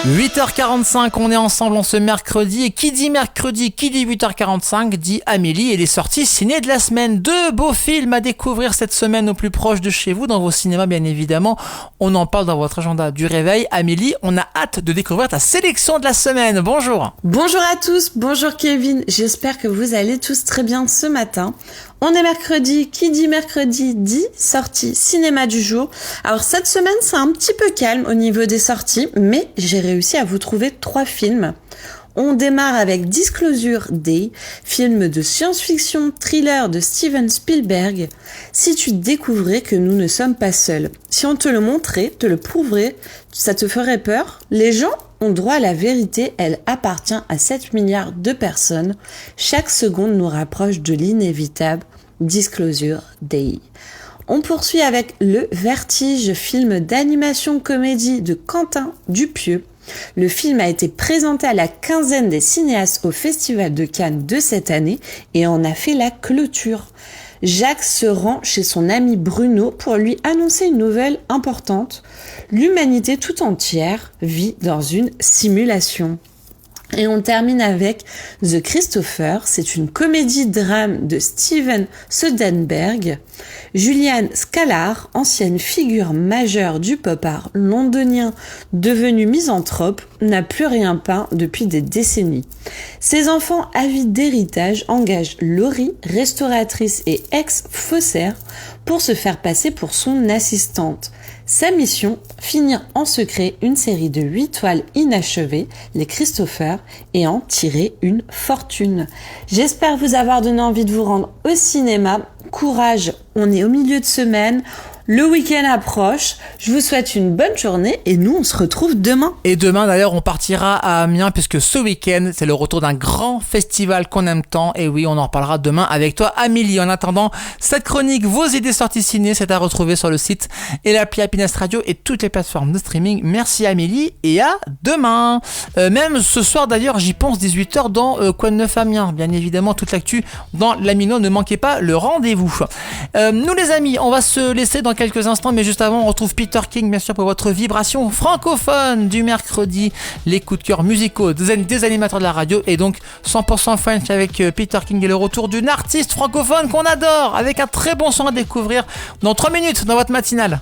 8h45, on est ensemble en ce mercredi. Et qui dit mercredi, qui dit 8h45, dit Amélie et les sorties ciné de la semaine. 2 beaux films à découvrir cette semaine au plus proche de chez vous, dans vos cinémas bien évidemment. On en parle dans votre agenda du réveil. Amélie, on a hâte de découvrir ta sélection de la semaine. Bonjour. Bonjour à tous, bonjour Kevin. J'espère que vous allez tous très bien ce matin. On est mercredi, qui dit mercredi dit sortie cinéma du jour. Alors cette semaine c'est un petit peu calme au niveau des sorties, mais j'ai réussi à vous trouver 3 films. On démarre avec Disclosure Day, film de science-fiction thriller de Steven Spielberg. Si tu découvrais que nous ne sommes pas seuls, si on te le montrait, te le prouverait, ça te ferait peur? Les gens ont droit à la vérité, elle appartient à 7 milliards de personnes. Chaque seconde nous rapproche de l'inévitable. Disclosure Day. On poursuit avec Le Vertige, film d'animation comédie de Quentin Dupieux. Le film a été présenté à la quinzaine des cinéastes au Festival de Cannes de cette année et en a fait la clôture. Jacques se rend chez son ami Bruno pour lui annoncer une nouvelle importante. L'humanité tout entière vit dans une simulation. Et on termine avec The Christopher, c'est une comédie-drame de Steven Soderbergh. Julian Scalard, ancienne figure majeure du pop-art londonien devenu misanthrope, n'a plus rien peint depuis des décennies. Ses enfants avides d'héritage engagent Laurie, restauratrice et ex-faussaire, pour se faire passer pour son assistante. Sa mission, finir en secret une série de 8 toiles inachevées, les Christopher, et en tirer une fortune. J'espère vous avoir donné envie de vous rendre au cinéma. Courage, on est au milieu de semaine. Le week-end approche, je vous souhaite une bonne journée et nous on se retrouve demain. Et demain d'ailleurs on partira à Amiens puisque ce week-end c'est le retour d'un grand festival qu'on aime tant. Et oui, on en reparlera demain avec toi Amélie. En attendant, cette chronique, vos idées sorties ciné, c'est à retrouver sur le site et l'appli Happiness Radio et toutes les plateformes de streaming. Merci Amélie et à demain. Même ce soir d'ailleurs, j'y pense, 18h dans Quoi de neuf Amiens. Bien évidemment toute l'actu dans l'Amino, ne manquez pas le rendez-vous. Nous les amis, on va se laisser dans quelques instants, mais juste avant on retrouve Peter King bien sûr pour votre vibration francophone du mercredi, les coups de cœur musicaux des animateurs de la radio, et donc 100% French avec Peter King et le retour d'une artiste francophone qu'on adore avec un très bon son à découvrir dans 3 minutes dans votre matinale.